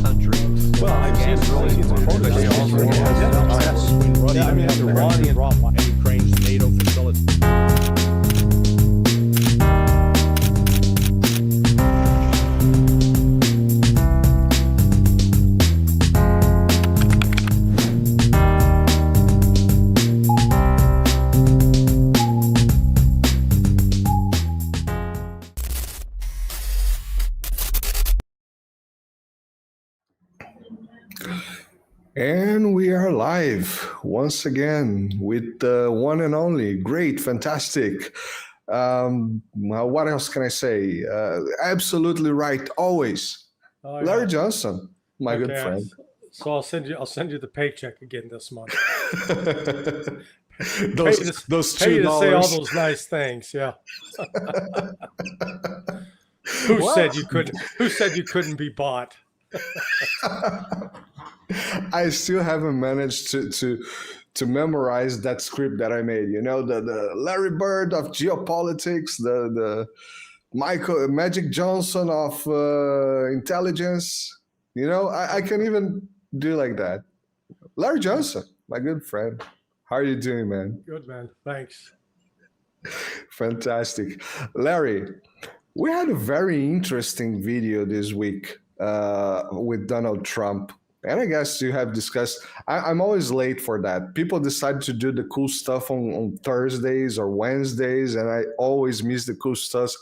country. Well, I've seen really they also has between Russia and Iran and Ukraine's NATO facility. And we are live once again with the one and only, great, fantastic. Well, what else can I say? Absolutely right, always. Oh, LarryCJohnson, my good Okay, friend. So I'll send you the paycheck again this month. those Pay you to say all $2. those nice things. Yeah. Who said you couldn't? Who said you couldn't be bought? I still haven't managed to memorize that script that I made. You know, the Larry Bird of geopolitics, the Magic Johnson of intelligence. You know, I can even do like that. LarryCJohnson, my good friend. How are you doing, man? Good, man. Thanks. Fantastic. Larry, we had a very interesting video this week with Donald Trump. And I guess you have discussed, I'm always late for that. People decide to do the cool stuff on Thursdays or Wednesdays, and I always miss the cool stuff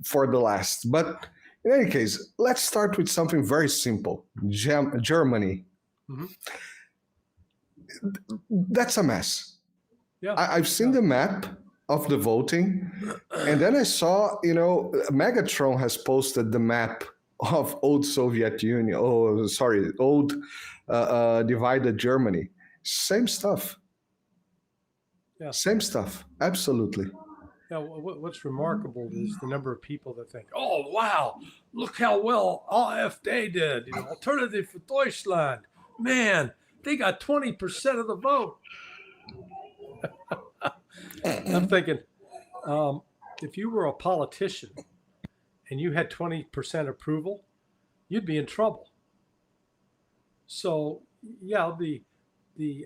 for the last. But in any case, let's start with something very simple. Germany. Mm-hmm. That's a mess. Yeah. I've seen the map of the voting, and then I saw, you know, Megatron has posted the map of old Soviet Union, old divided Germany. Same stuff. Yeah. Same stuff. Absolutely. Yeah. What's remarkable is the number of people that think, "Oh, wow, look how well AfD did. You know, Alternative for Deutschland. Man, they got 20% of the vote." I'm thinking, if you were a politician and you had 20% approval, you'd be in trouble. So, yeah, the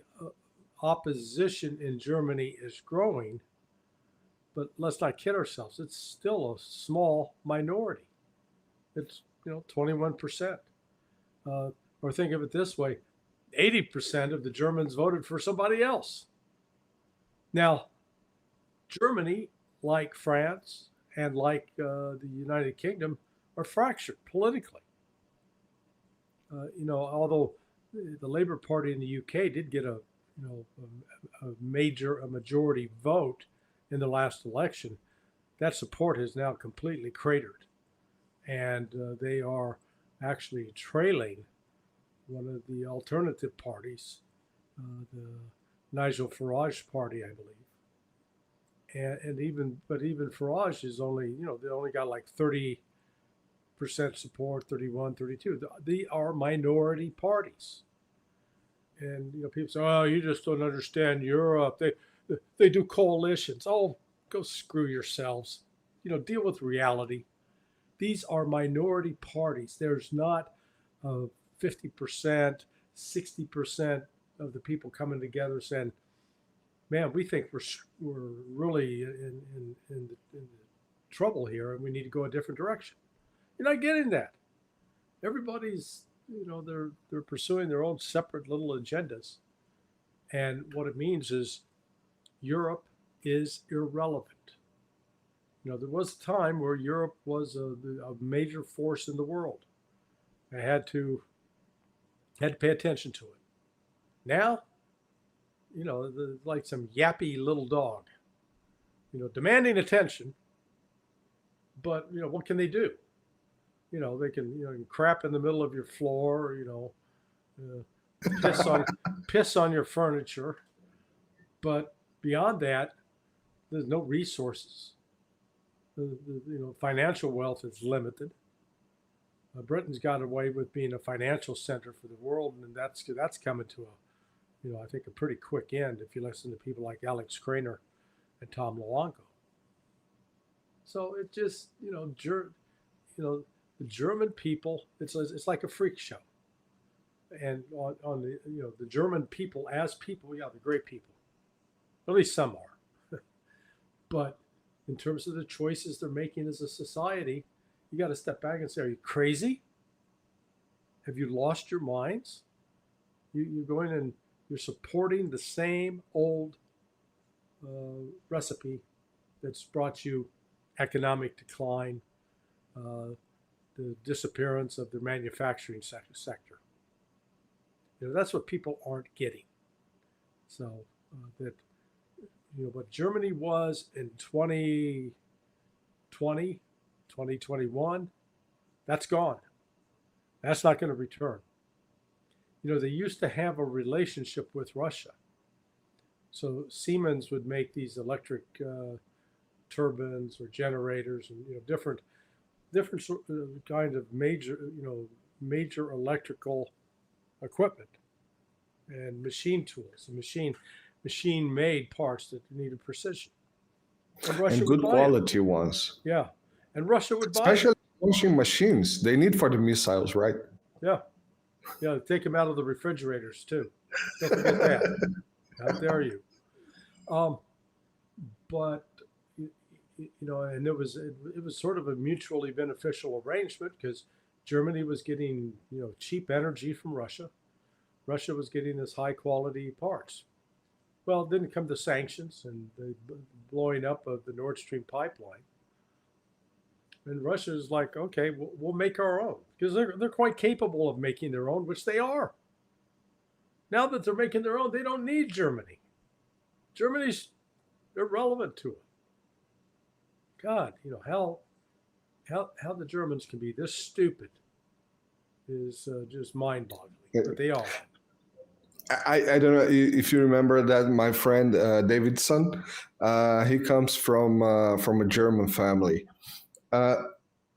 opposition in Germany is growing, but let's not kid ourselves. It's still a small minority. It's 21%. Or think of it this way: 80% of the Germans voted for somebody else. Now, Germany, like France and like the United Kingdom, are fractured politically. Although the Labour Party in the UK did get a majority vote in the last election, that support has now completely cratered, and they are actually trailing one of the alternative parties, the Nigel Farage party, I believe. And even Farage is only, they only got like 30% support, 31, 32. They are minority parties. And, people say, "Oh, you just don't understand Europe. They do coalitions." Oh, go screw yourselves. Deal with reality. These are minority parties. There's not 50%, 60% of the people coming together saying, "Man, we think we're really in trouble here, and we need to go a different direction." You're not getting that. Everybody's, they're pursuing their own separate little agendas, and what it means is Europe is irrelevant. There was a time where Europe was a major force in the world. I had to pay attention to it. Now, like some yappy little dog, demanding attention. But, what can they do? They can, crap in the middle of your floor, piss on your furniture. But beyond that, there's no resources. Financial wealth is limited. Britain's got away with being a financial center for the world, and that's coming to I think a pretty quick end if you listen to people like Alex Craner and Tom Luongo. So it just, the German people, it's like a freak show. And on the, the German people as people, yeah, they're great people. At least some are. But in terms of the choices they're making as a society, you got to step back and say, are you crazy? Have you lost your minds? You're going and you're supporting the same old recipe that's brought you economic decline, the disappearance of the manufacturing sector. That's what people aren't getting. So that what Germany was in 2020, 2021, that's gone. That's not going to return. They used to have a relationship with Russia. So Siemens would make these electric turbines or generators and different kind of major electrical equipment and machine tools and machine made parts that needed precision. And good quality ones. Yeah. And Russia would buy especially washing machines they need for the missiles, right? Yeah. Yeah, take them out of the refrigerators too. Don't forget that. How dare you? But and it was sort of a mutually beneficial arrangement because Germany was getting cheap energy from Russia. Russia was getting this high quality parts. Well, it didn't come to sanctions and the blowing up of the Nord Stream pipeline. And Russia is like, okay, we'll make our own because they're quite capable of making their own, which they are. Now that they're making their own, they don't need Germany. Germany's irrelevant to it. God, how the Germans can be this stupid is just mind-boggling. But they are. I don't know if you remember that my friend Davidson, he comes from a German family.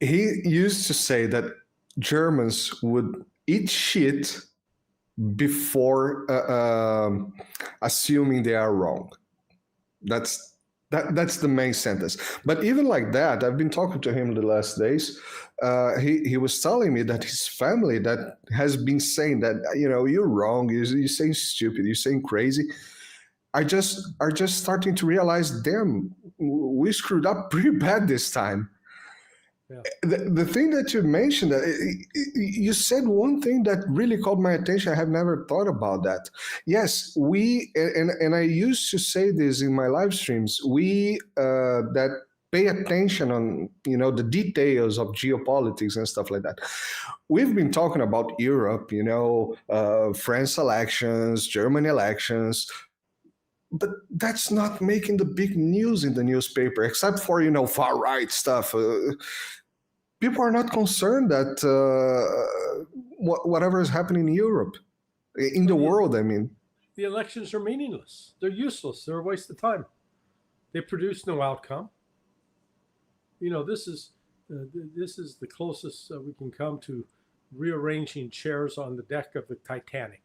He used to say that Germans would eat shit before assuming they are wrong. That's the main sentence. But even like that, I've been talking to him the last days. He was telling me that his family that has been saying that you're wrong, you're saying stupid, you're saying crazy, are just starting to realize, damn, we screwed up pretty bad this time. Yeah. The thing that you mentioned, you said one thing that really caught my attention. I have never thought about that. Yes, we, and I used to say this in my live streams, we that pay attention on, the details of geopolitics and stuff like that. We've been talking about Europe, France elections, Germany elections, but that's not making the big news in the newspaper, except for, far-right stuff. People are not concerned that whatever is happening in Europe, in the world, I mean. The elections are meaningless. They're useless. They're a waste of time. They produce no outcome. This is the closest we can come to rearranging chairs on the deck of the Titanic.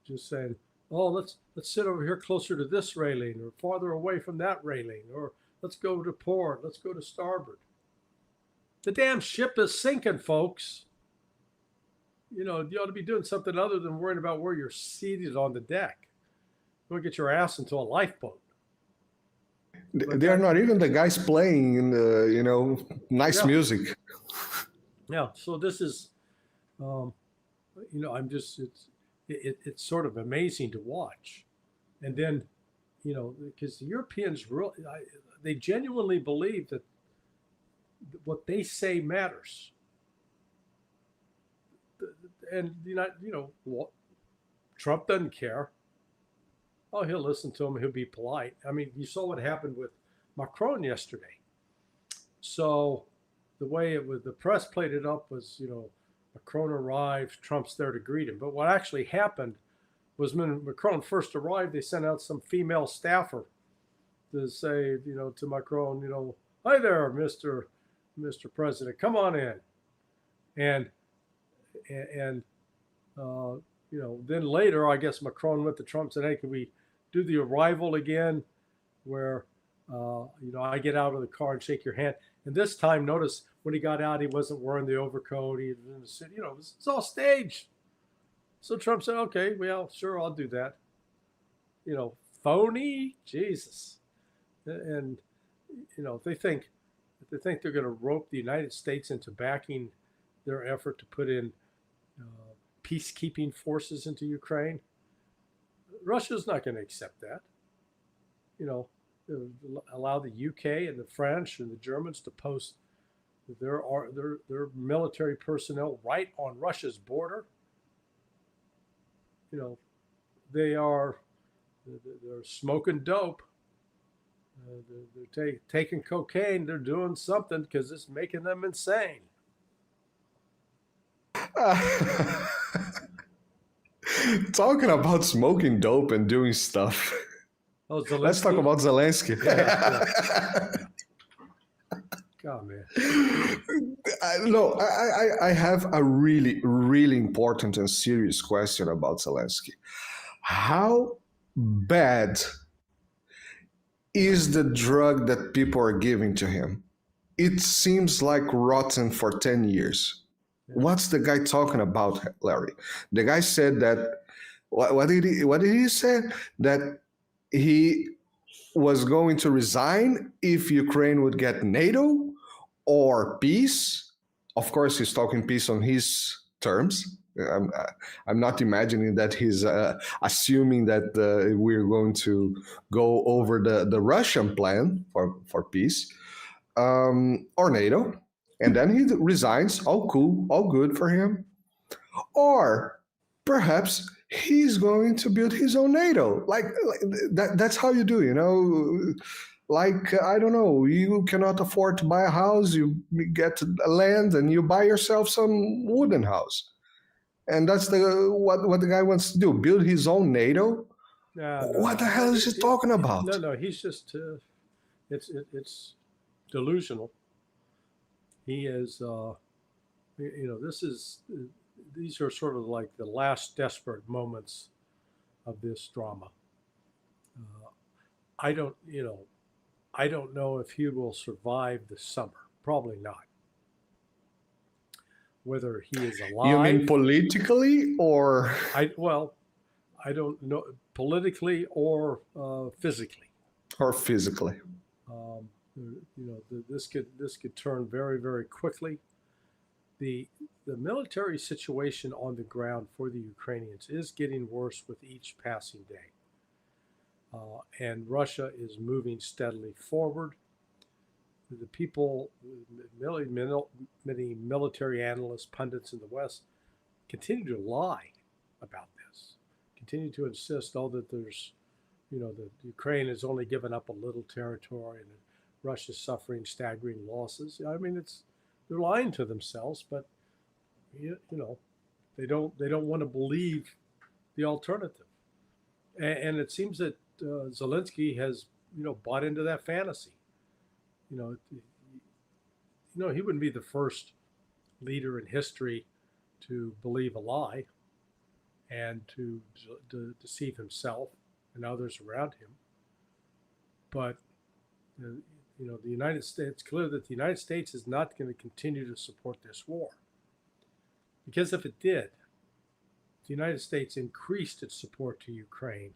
Just saying, oh, let's sit over here closer to this railing or farther away from that railing, or let's go to port, let's go to starboard. The damn ship is sinking, folks. You ought to be doing something other than worrying about where you're seated on the deck. Don't get your ass into a lifeboat. They are not even the guys playing in the, nice music. Yeah. So this is, I'm just, it's sort of amazing to watch. And then, because the Europeans really, they genuinely believe that what they say matters. And, Trump doesn't care. Oh, he'll listen to him. He'll be polite. I mean, you saw what happened with Macron yesterday. So the way the press played it up was, Macron arrived, Trump's there to greet him. But what actually happened was when Macron first arrived, they sent out some female staffer to say, to Macron, hi there, Mr. President, come on in. And then later, I guess Macron went to Trump and said, hey, can we do the arrival again where, I get out of the car and shake your hand. And this time, notice when he got out, he wasn't wearing the overcoat. He was in the city, it's all staged. So Trump said, okay, well, sure, I'll do that. Phony, Jesus. And, if they think they're going to rope the United States into backing their effort to put in peacekeeping forces into Ukraine, Russia's not going to accept that. Allow the UK and the French and the Germans to post their military personnel right on Russia's border. They're smoking dope. They're taking cocaine. They're doing something because it's making them insane. Talking about smoking dope and doing stuff. Oh, Let's talk about Zelensky. Yeah. God, man. I have a really, really important and serious question about Zelensky. How bad is the drug that people are giving to him? It seems like rotten for 10 years. Yeah. What's the guy talking about, Larry? The guy said that, what did he say? That he was going to resign if Ukraine would get NATO or peace. Of course, he's talking peace on his terms. I'm not imagining that he's assuming that we're going to go over the Russian plan for peace or NATO. And then he resigns. All cool, all good for him. Or perhaps he's going to build his own NATO. Like that's how you do, Like, I don't know, you cannot afford to buy a house, you get a land and you buy yourself some wooden house. And that's what the guy wants to do, build his own NATO. What the hell is he talking about? No, he's just, it's delusional. He is, these are sort of like the last desperate moments of this drama. I don't know if he will survive the summer. Probably not. Whether he is alive. You mean politically or? I don't know, politically or physically. Or physically. This could turn very, very quickly. The military situation on the ground for the Ukrainians is getting worse with each passing day. And Russia is moving steadily forward. The people, many military analysts, pundits in the West, continue to lie about this, continue to insist, that there's, that Ukraine has only given up a little territory and Russia's suffering staggering losses. I mean, they're lying to themselves, but they don't want to believe the alternative. And it seems that Zelensky has, bought into that fantasy. He wouldn't be the first leader in history to believe a lie and to deceive himself and others around him. But, the United States, it's clear that the United States is not going to continue to support this war. Because if it did, the United States increased its support to Ukraine,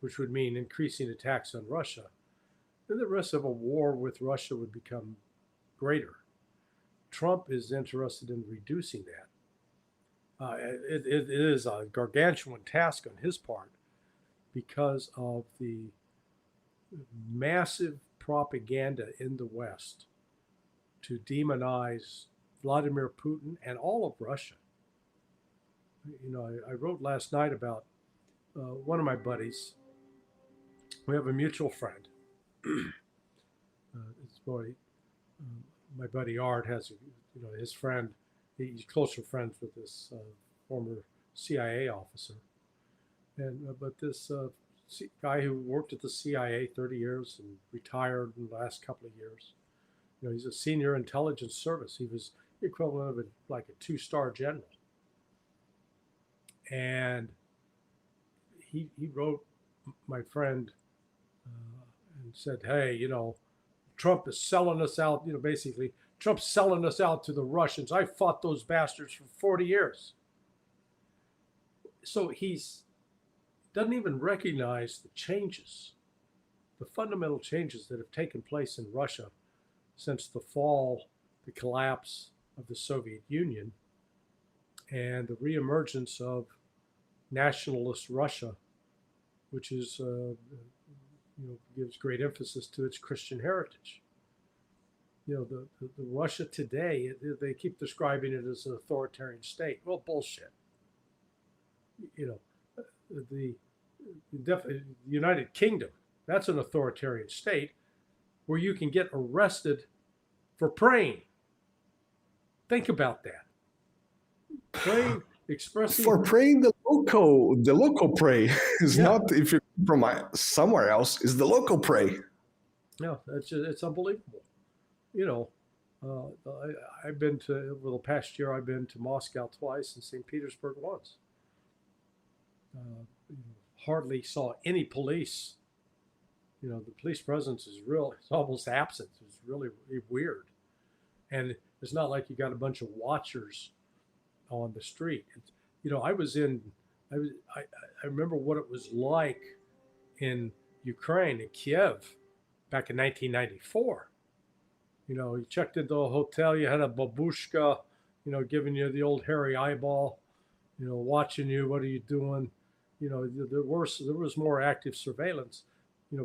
which would mean increasing attacks on Russia, then the risk of a war with Russia would become greater. Trump is interested in reducing that. It is a gargantuan task on his part because of the massive propaganda in the West to demonize Vladimir Putin and all of Russia. I wrote last night about one of my buddies. We have a mutual friend. My buddy Art has, his friend. He's closer friends with this former CIA officer, but this guy who worked at the CIA 30 years and retired in the last couple of years. He's a senior intelligence service. He was the equivalent of a 2-star general. And he wrote my friend and said, hey, Trump is selling us out. Basically, Trump's selling us out to the Russians. I fought those bastards for 40 years. So he's doesn't even recognize the changes, the fundamental changes that have taken place in Russia since the fall, the collapse of the Soviet Union, and the reemergence of nationalist Russia, which is, gives great emphasis to its Christian heritage. The Russia today, they keep describing it as an authoritarian state. Well, bullshit. The United Kingdom, that's an authoritarian state where you can get arrested for praying. Think about that. Praying, expressing. For praying, the local pray is not if you're from somewhere else. Is the local pray? No, it's unbelievable. I've been to, over the past year, I've been to Moscow twice and St. Petersburg once. Hardly saw any police. The police presence is real. It's almost absent. It's really weird. And it's not like you got a bunch of watchers on the street. I remember what it was like in Ukraine, in Kiev, back in 1994. You checked into a hotel, you had a babushka, giving you the old hairy eyeball, watching you, what are you doing? There was more active surveillance,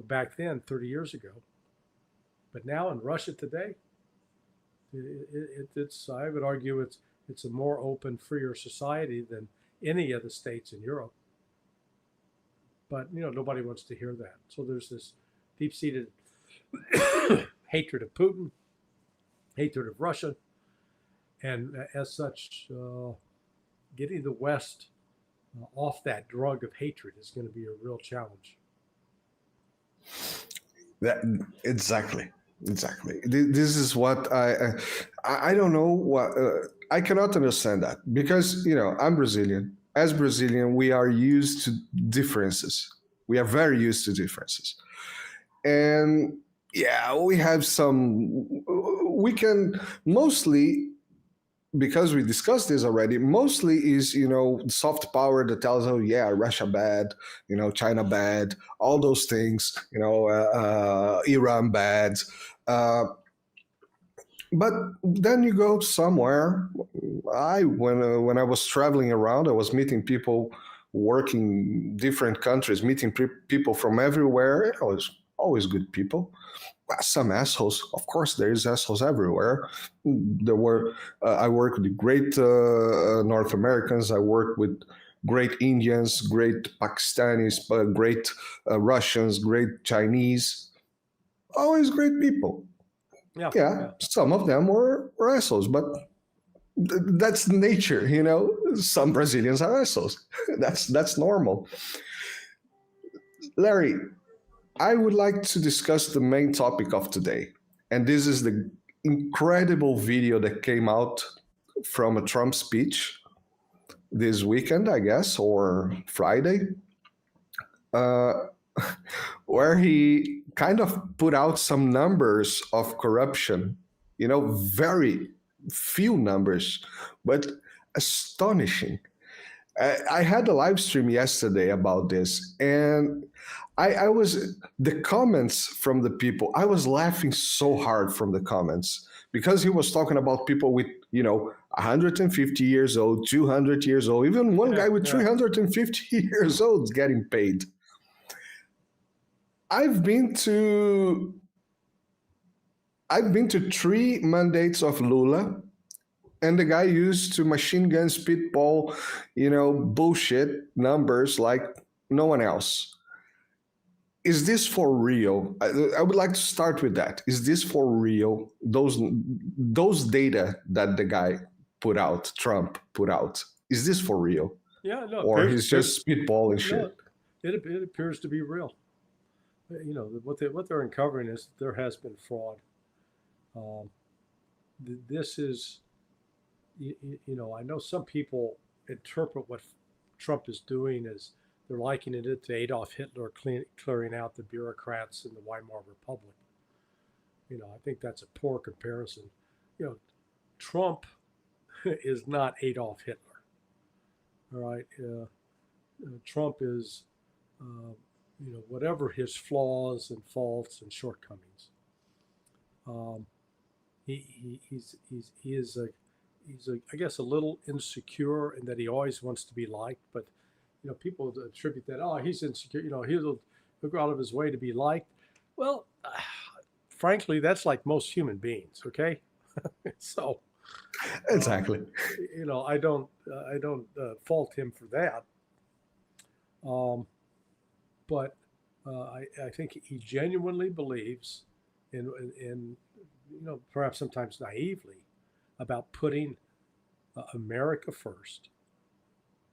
back then, 30 years ago. But now in Russia today, it's I would argue it's a more open, freer society than any of the states in Europe. But nobody wants to hear that. So there's this deep-seated hatred of Putin, hatred of Russia, and as such, getting the West off that drug of hatred is going to be a real challenge. Exactly. This is what I don't know what I cannot understand that, because I'm Brazilian. As Brazilian, we are used to differences. We are very used to differences, and we have some. We can mostly, because we discussed this already, mostly is, soft power that tells, oh yeah, Russia bad, China bad, all those things, Iran bad. But then you go somewhere. When I was traveling around, I was meeting people working different countries, meeting people from everywhere. It was always good people. Some assholes, of course, there is assholes everywhere. There were. I worked with great North Americans. I worked with great Indians, great Pakistanis, great Russians, great Chinese. Always great people. Yeah. Some of them were assholes, but that's nature. Some Brazilians are assholes. That's normal. Larry, I would like to discuss the main topic of today. And this is the incredible video that came out from a Trump speech this weekend, I guess, or Friday, where he kind of put out some numbers of corruption, very few numbers, but astonishing. I had a live stream yesterday about this, and I was, the comments from the people, I was laughing so hard from the comments, because he was talking about people with, 150 years old, 200 years old, even one guy with 350 years old getting paid. I've been to 3 mandates of Lula, and the guy used to machine gun spitball, bullshit numbers like no one else. Is this for real? I would like to start with that. Is this for real? Those data that the guy put out, Trump put out, is this for real? Yeah, no. Or he's just spitballing shit? It appears to be real. What they're uncovering is there has been fraud. This is, I know some people interpret what Trump is doing as they're likening it to Adolf Hitler clearing out the bureaucrats in the Weimar Republic. I think that's a poor comparison. Trump is not Adolf Hitler. All right. Trump is, whatever his flaws and faults and shortcomings. He is I guess a little insecure in that he always wants to be liked, but people attribute that, oh, he's insecure, he'll go out of his way to be liked. Well, frankly, that's like most human beings, okay? So exactly. I don't fault him for that. But I think he genuinely believes in perhaps sometimes naively, about putting America first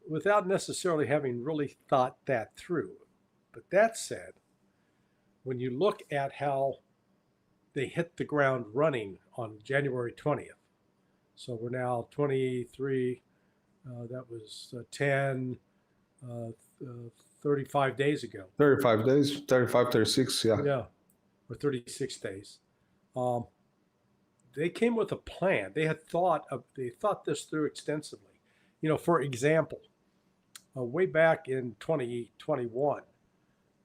without necessarily having really thought that through. But that said, when you look at how they hit the ground running on January 20th, so we're now 23, that was 35 days ago. 35 days, 35, 36, yeah. Yeah, or 36 days. They came with a plan. They thought this through extensively. For example, way back in 2021,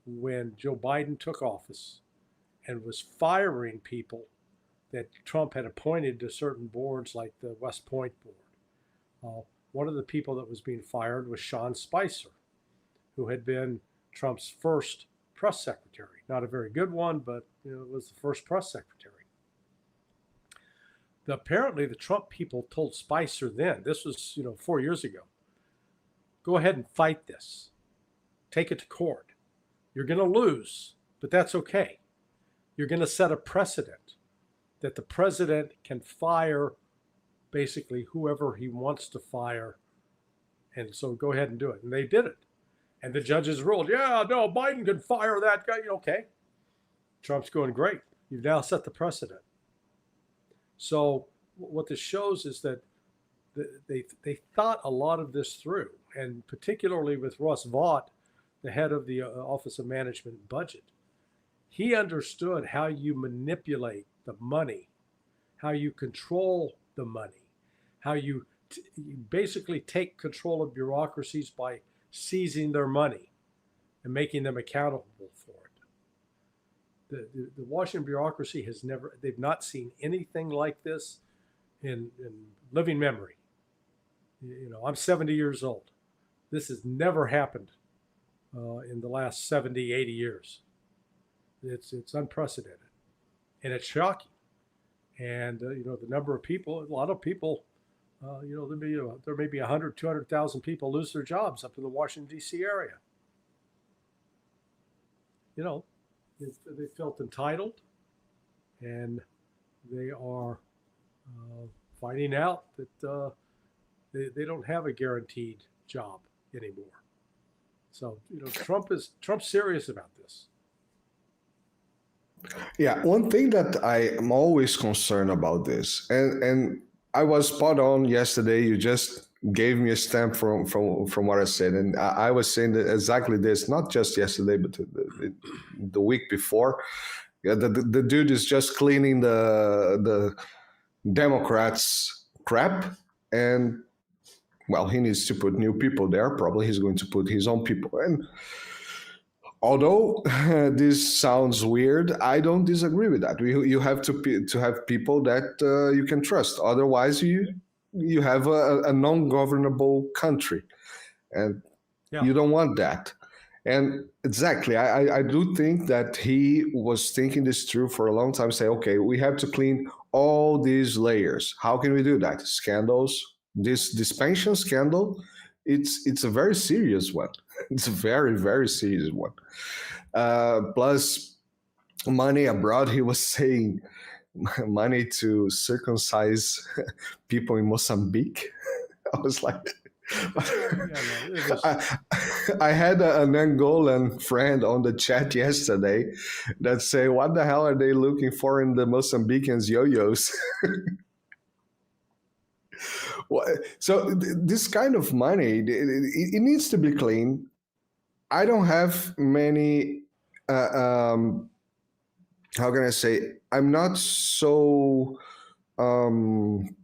when Joe Biden took office and was firing people that Trump had appointed to certain boards like the West Point board. One of the people that was being fired was Sean Spicer, who had been Trump's first press secretary. Not a very good one, but was the first press secretary. Apparently, the Trump people told Spicer then, this was 4 years ago, go ahead and fight this. Take it to court. You're going to lose, but that's okay. You're going to set a precedent that the president can fire basically whoever he wants to fire. And so go ahead and do it. And they did it. And the judges ruled, yeah, no, Biden can fire that guy. Okay. Trump's going, great. You've now set the precedent. So what this shows is that they thought a lot of this through, and particularly with Russ Vought, the head of the Office of Management and Budget. He understood how you manipulate the money, how you control the money, how you basically take control of bureaucracies by seizing their money and making them accountable for it. The Washington bureaucracy they've not seen anything like this in living memory. I'm 70 years old. This has never happened in the last 70, 80 years. It's unprecedented, and it's shocking. And the number of people, a lot of people, there may be 100, 200,000 people lose their jobs up in the Washington D.C. area. They felt entitled, and they are finding out that they don't have a guaranteed job anymore. So Trump's serious about this. Yeah, one thing that I am always concerned about this, and I was spot on yesterday. You just gave me a stamp from what I said, and I was saying that exactly this, not just yesterday, but the week before. Yeah, the dude is just cleaning the Democrats' crap, and well, he needs to put new people there. Probably he's going to put his own people. And although this sounds weird, I don't disagree with that. You have to have people that you can trust. Otherwise, you have a non-governable country, and you don't want that. And exactly, I do think that he was thinking this through for a long time. Say, okay, we have to clean all these layers. How can we do that? Scandals. This pension scandal, it's a very serious one. It's a very, very serious one. Plus, money abroad. He was saying money to circumcise people in Mozambique. I was like, I had an Angolan friend on the chat yesterday that say, what the hell are they looking for in the Mozambicans' yo-yos? So this kind of money, it needs to be clean. I don't have many, how can I say, I'm not so um,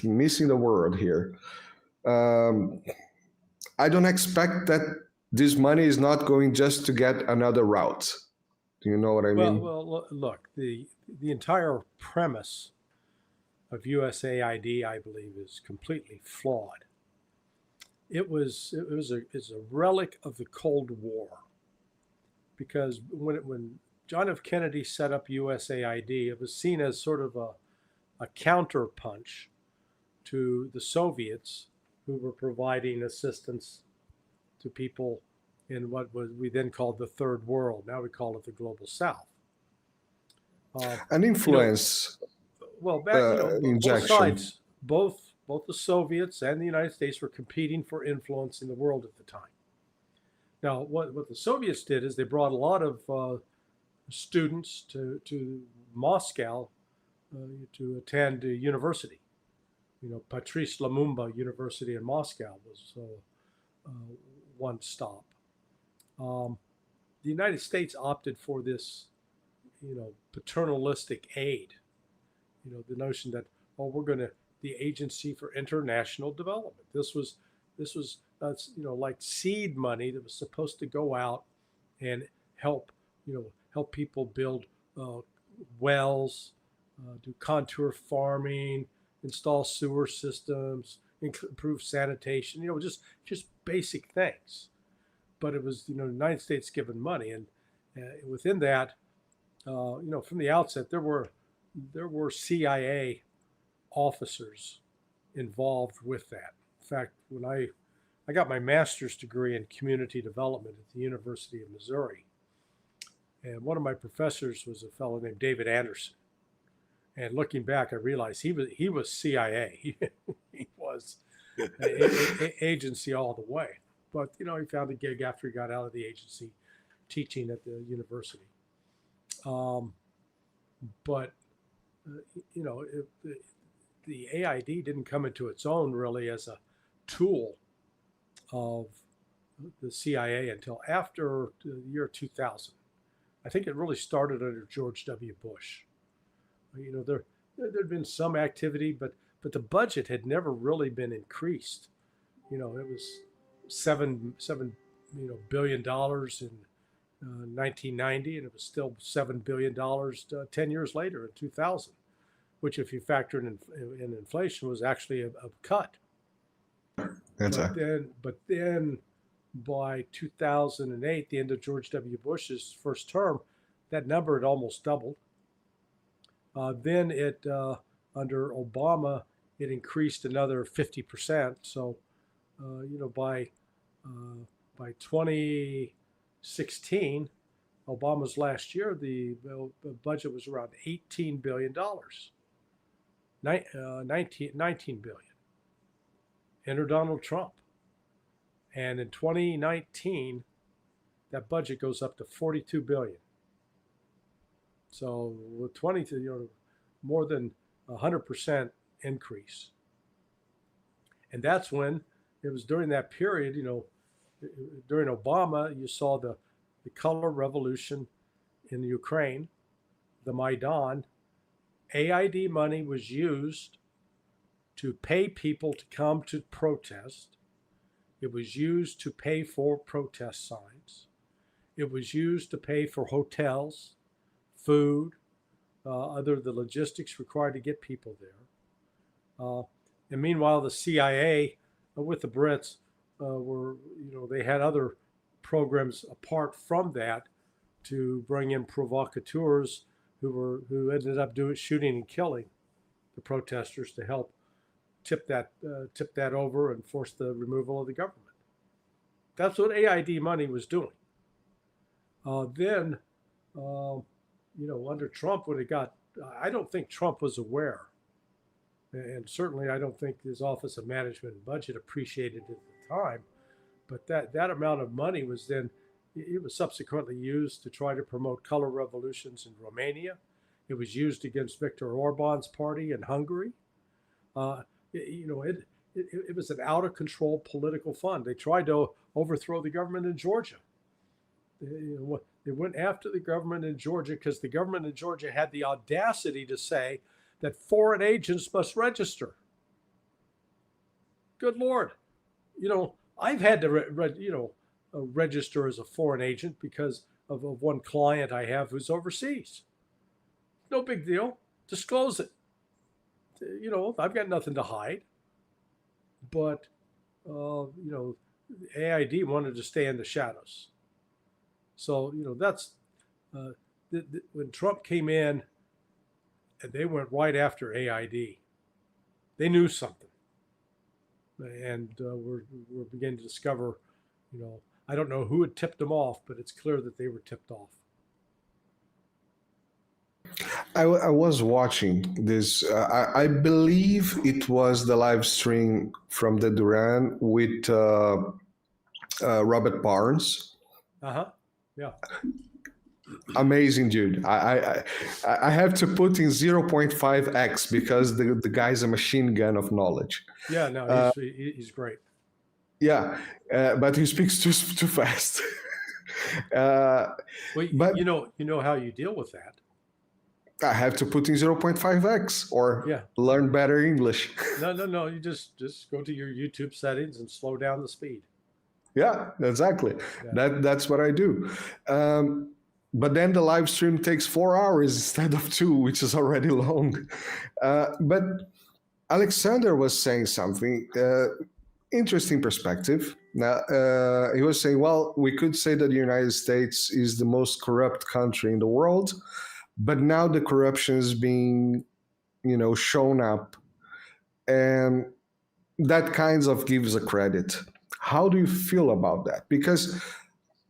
missing the word here. I don't expect that this money is not going just to get another route. Do you know what I mean? Well, look, the entire premise of USAID, I believe, is completely flawed. It's a relic of the Cold War, because when John F. Kennedy set up USAID, it was seen as sort of a counterpunch to the Soviets, who were providing assistance to people in what we then called the Third World. Now we call it the Global South. An influence Both injection. sides, both the Soviets and the United States were competing for influence in the world at the time. Now, what the Soviets did is they brought a lot of students to Moscow to attend a university. Patrice Lumumba University in Moscow was one stop. The United States opted for this, paternalistic aid. The notion that, we're going to, the Agency for International Development. This was like seed money that was supposed to go out and help people build wells, do contour farming, install sewer systems, improve sanitation, just basic things. But it was, the United States given money. And within that, from the outset, there were CIA officers involved with that. In fact, when I got my master's degree in community development at the University of Missouri, and one of my professors was a fellow named David Anderson. And looking back, I realized he was CIA. He was agency all the way. But he found a gig after he got out of the agency, teaching at the university. But the AID didn't come into its own really as a tool of the CIA until after the year 2000. I think it really started under George W. Bush. There'd been some activity, but the budget had never really been increased. It was $7 billion in 1990, and it was still $7 billion 10 years later in 2000, which, if you factor in inflation, was actually a cut. But then by 2008, the end of George W. Bush's first term, that number had almost doubled. Then it under Obama, it increased another 50%. So, by 2016, Obama's last year, the budget was around $18 billion, 19 billion. Enter Donald Trump. And in 2019, that budget goes up to 42 billion. So with more than 100% increase. And that's when it was during that period, during Obama, you saw the color revolution in Ukraine, the Maidan. AID money was used to pay people to come to protest. It was used to pay for protest signs. It was used to pay for hotels, food, the logistics required to get people there. And meanwhile, the CIA with the Brits they had other programs apart from that to bring in provocateurs who ended up shooting and killing the protesters to help tip that over and force the removal of the government. That's what AID money was doing. Then, under Trump, I don't think Trump was aware, and certainly I don't think his Office of Management and Budget appreciated it at the time, but that amount of money was then, it was subsequently used to try to promote color revolutions in Romania. It was used against Viktor Orban's party in Hungary. It was an out of control political fund. They tried to overthrow the government in Georgia. They went after the government in Georgia because the government in Georgia had the audacity to say that foreign agents must register. Good Lord. I've had to, register as a foreign agent because of one client I have who's overseas. No big deal. Disclose it. I've got nothing to hide. But, AID wanted to stay in the shadows. So, that's when Trump came in and they went right after AID. They knew something. And we're beginning to discover, I don't know who had tipped them off, but it's clear that they were tipped off. I was watching this. I believe it was the live stream from the Duran with Robert Barnes. Yeah. Amazing dude. I have to put in 0.5x because the guy's a machine gun of knowledge. Yeah, no, he's great. Yeah, but he speaks too fast. But you know how you deal with that. I have to put in 0.5x or learn better English. No. You just go to your YouTube settings and slow down the speed. Yeah, exactly. Yeah. That's what I do. But then the live stream takes 4 hours instead of 2, which is already long. But Alexander was saying something, interesting perspective. Now, he was saying, well, we could say that the United States is the most corrupt country in the world, but now the corruption is being, shown up. And that kind of gives a credit. How do you feel about that? Because,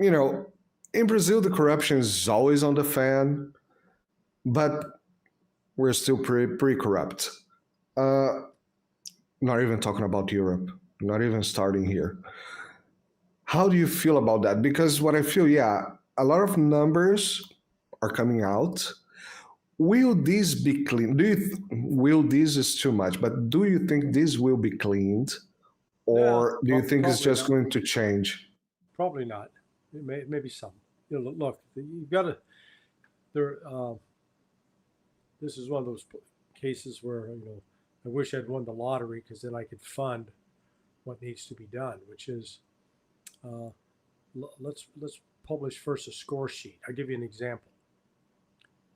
in Brazil, the corruption is always on the fan, but we're still pretty corrupt. Not even talking about Europe, not even starting here. How do you feel about that? Because what I feel, a lot of numbers are coming out. Will these be cleaned? This is too much, but do you think this will be cleaned? Or do you think it's just going to change? Probably not. Maybe some. Look, you've got to. This is one of those cases where I wish I'd won the lottery because then I could fund what needs to be done, which is let's publish first a score sheet. I'll give you an example.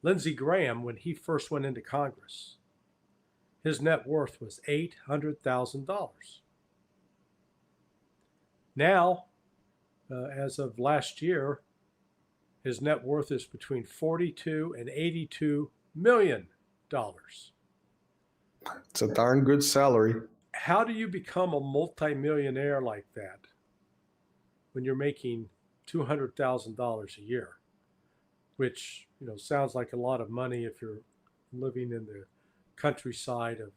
Lindsey Graham, when he first went into Congress, his net worth was $800,000. Now, as of last year, his net worth is between $42 and $82 million. It's a darn good salary. How do you become a multimillionaire like that when you're making $200,000 a year? Which, sounds like a lot of money if you're living in the countryside of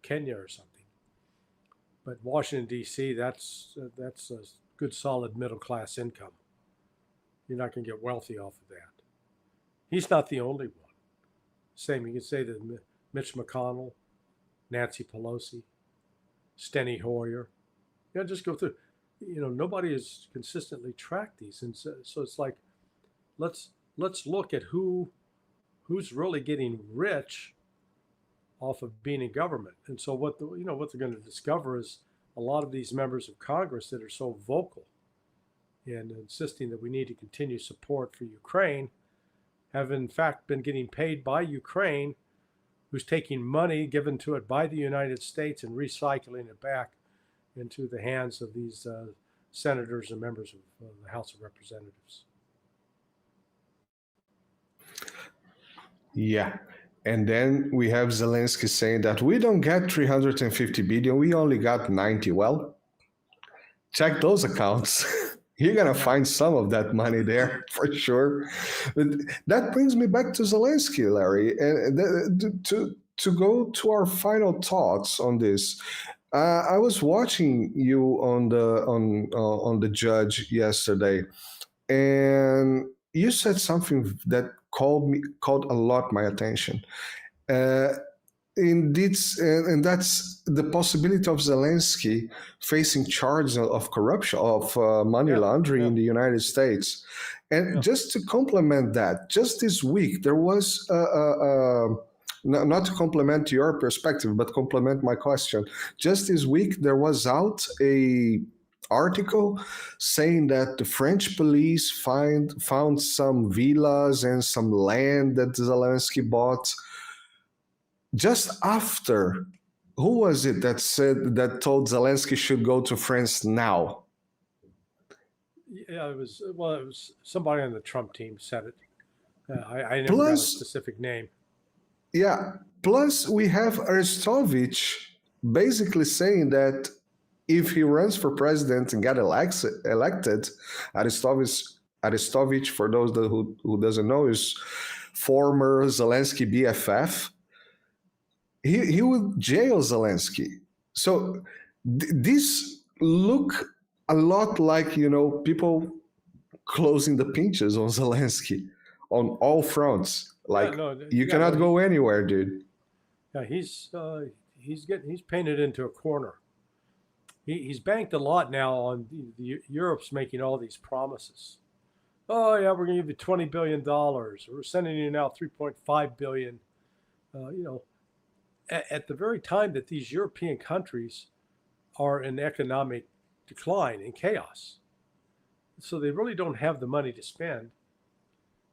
Kenya or something. But Washington, D.C., that's a good, solid middle-class income. You're not going to get wealthy off of that. He's not the only one. Same, you can say that Mitch McConnell, Nancy Pelosi, Steny Hoyer. Just go through. Nobody has consistently tracked these, and so it's like, let's look at who's really getting rich off of being in government. And so what they're going to discover is a lot of these members of Congress that are so vocal and insisting that we need to continue support for Ukraine have in fact been getting paid by Ukraine, who's taking money given to it by the United States and recycling it back into the hands of these senators and members of the House of Representatives. Yeah. And then we have Zelensky saying that we don't get 350 billion, we only got 90. Well, check those accounts. You're going to find some of that money there for sure. But that brings me back to Zelensky, Larry, and to go to our final thoughts on this. I was watching you on the Judge yesterday, and you said something that called a lot my attention. indeed, and that's the possibility of Zelensky facing charges of corruption, of money laundering in the United States. And just to complement that, just this week, there was, not to complement your perspective, but complement my question. Just this week, there was out a article saying that the French police found some villas and some land that Zelensky bought just after. Who was it that told Zelensky should go to France now? Yeah, it was somebody on the Trump team said it. I never got a specific name. Yeah. Plus, we have Arestovich basically saying that if he runs for president and get elected, Arestovich, for those who doesn't know, is former Zelensky BFF. He would jail Zelensky. So this look a lot like, people closing the pinches on Zelensky on all fronts. Like, you cannot go anywhere, dude. Yeah, he's painted into a corner. He's banked a lot now on Europe's making all these promises. Oh yeah, we're going to give you $20 billion. We're sending you now $3.5 billion. At the very time that these European countries are in economic decline and chaos. So they really don't have the money to spend.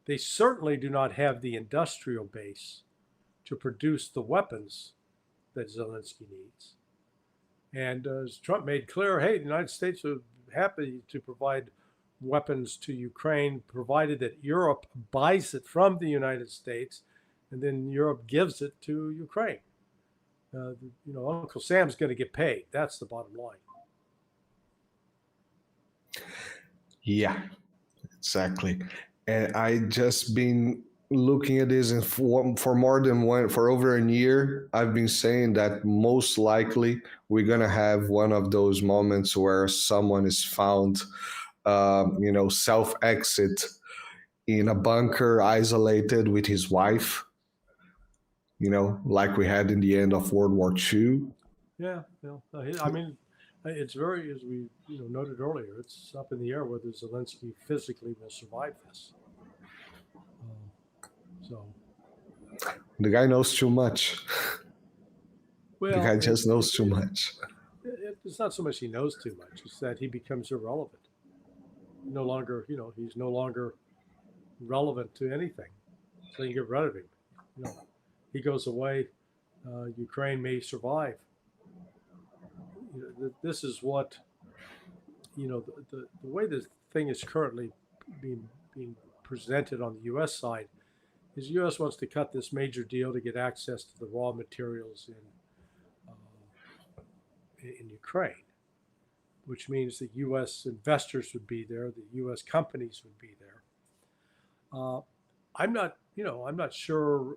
They certainly do not have the industrial base to produce the weapons that Zelensky needs. And as Trump made clear, hey, the United States are happy to provide weapons to Ukraine, provided that Europe buys it from the United States, and then Europe gives it to Ukraine. Uncle Sam's going to get paid. That's the bottom line. Yeah, exactly. And I just been looking at this, and for more than for over a year, I've been saying that most likely we're gonna have one of those moments where someone is found, self-exit in a bunker, isolated with his wife. Like we had in the end of World War II. Yeah. I mean, it's very, as we noted earlier, it's up in the air whether Zelensky physically will survive this. The guy knows too much. Well, the guy just knows too much. It's not so much he knows too much; it's that he becomes irrelevant. No longer, he's no longer relevant to anything. So you get rid of him. He goes away. Ukraine may survive. This is what, the way the thing is currently being presented on the U.S. side is the U.S. wants to cut this major deal to get access to the raw materials in Ukraine, which means that U.S. investors would be there, the U.S. companies would be there. I'm not sure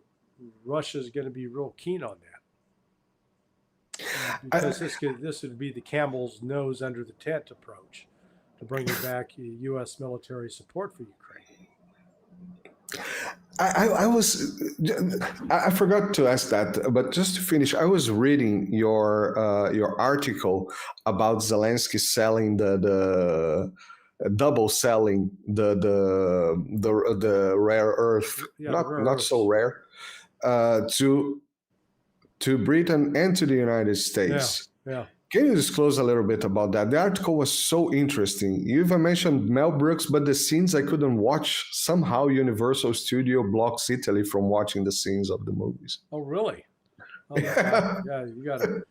Russia's going to be real keen on that. Because this would be the camel's nose under the tent approach to bringing back U.S. military support for Ukraine. I forgot to ask that, but just to finish, I was reading your article about Zelensky selling the double selling the rare earth, not so rare, to Britain and to the United States. Yeah. Can you disclose a little bit about that? The article was so interesting. You even mentioned Mel Brooks, but the scenes I couldn't watch. Somehow Universal Studio blocks Italy from watching the scenes of the movies. Oh, really? Oh, yeah, you got it.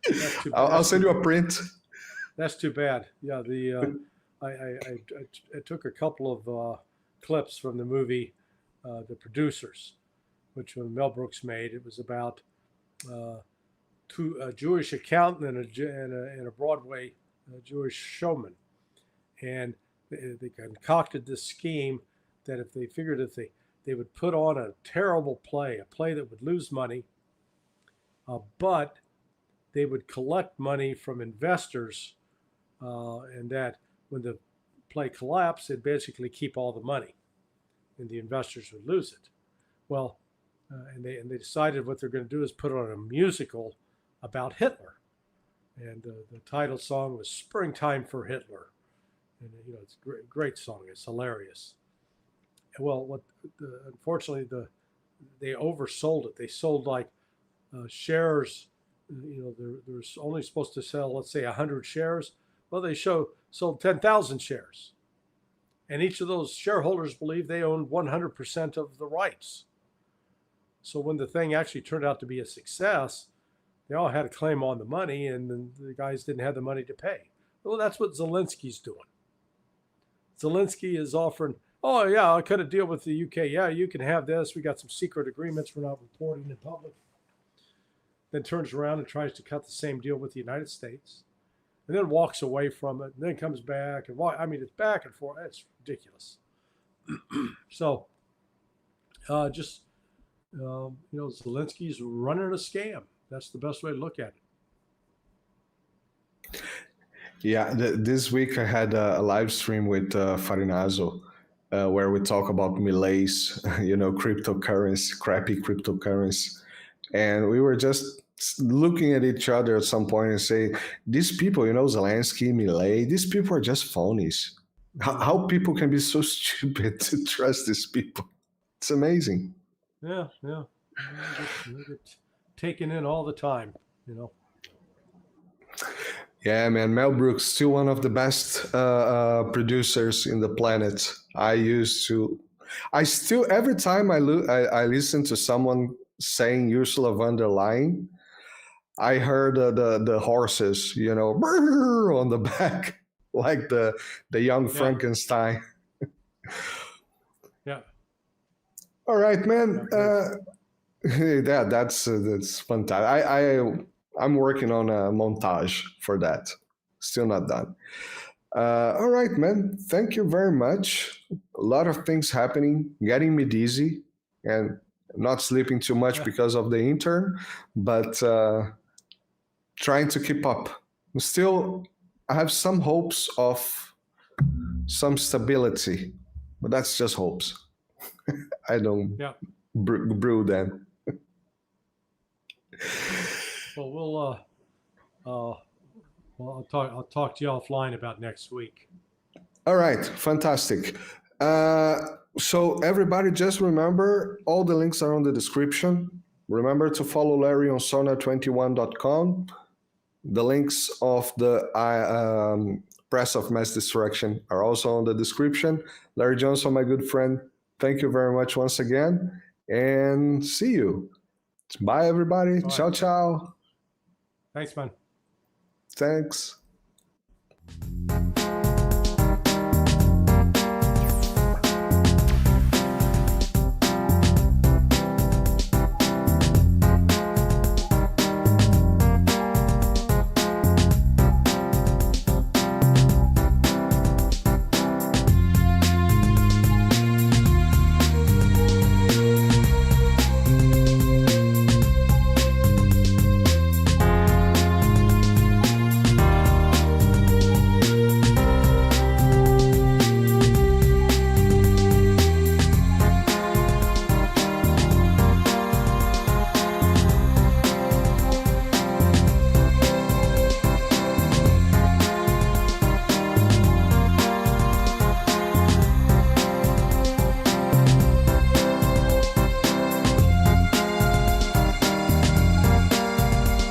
I'll send you a print. That's too bad. Yeah, I took a couple of clips from the movie The Producers, which Mel Brooks made. It was about a Jewish accountant and a Broadway Jewish showman, and they concocted this scheme that if they figured they would put on a terrible play, a play that would lose money, but they would collect money from investors, and that when the play collapsed, they'd basically keep all the money, and the investors would lose it. Well, and they decided what they're going to do is put on a musical about Hitler, and the title song was "Springtime for Hitler," and it's a great song. It's hilarious. Well, unfortunately they oversold it. They sold like shares. They're only supposed to sell, let's say, 100 shares. Well, they sold 10,000 shares, and each of those shareholders believe they own 100% of the rights. So when the thing actually turned out to be a success, they all had a claim on the money, and then the guys didn't have the money to pay. Well, that's what Zelensky's doing. Zelensky is offering, oh yeah, I cut a deal with the UK. Yeah, you can have this. We got some secret agreements we're not reporting in public. Then turns around and tries to cut the same deal with the United States, and then walks away from it, and then comes back. And it's back and forth. It's ridiculous. So, Zelensky's running a scam. That's the best way to look at it. Yeah, this week I had a live stream with Farinazo, where we talk about Milei's, cryptocurrency, crappy cryptocurrency. And we were just looking at each other at some point and say, these people, Zelensky, Milei, these people are just phonies. How people can be so stupid to trust these people? It's amazing. Yeah. They get taken in all the time, Yeah, man, Mel Brooks, still one of the best producers in the planet. Every time I listen to someone saying Ursula von der Leyen, I heard the horses, on the back, like the young Frankenstein. Yeah. All right, man. That's fantastic. I'm working on a montage for that. Still not done. All right, man. Thank you very much. A lot of things happening, getting me dizzy, and not sleeping too much because of the intern, but trying to keep up. I have some hopes of some stability, but that's just hopes. I don't brew them. Well, I'll talk to you offline about next week. All right, fantastic. So everybody, just remember, all the links are on the description. Remember to follow Larry on sonar21.com. The links of the Press of Mass Destruction are also on the description. LarryJohnson, my good friend, thank you very much once again, and see you. Bye, everybody. Bye. Ciao, ciao. Thanks, man. Thanks.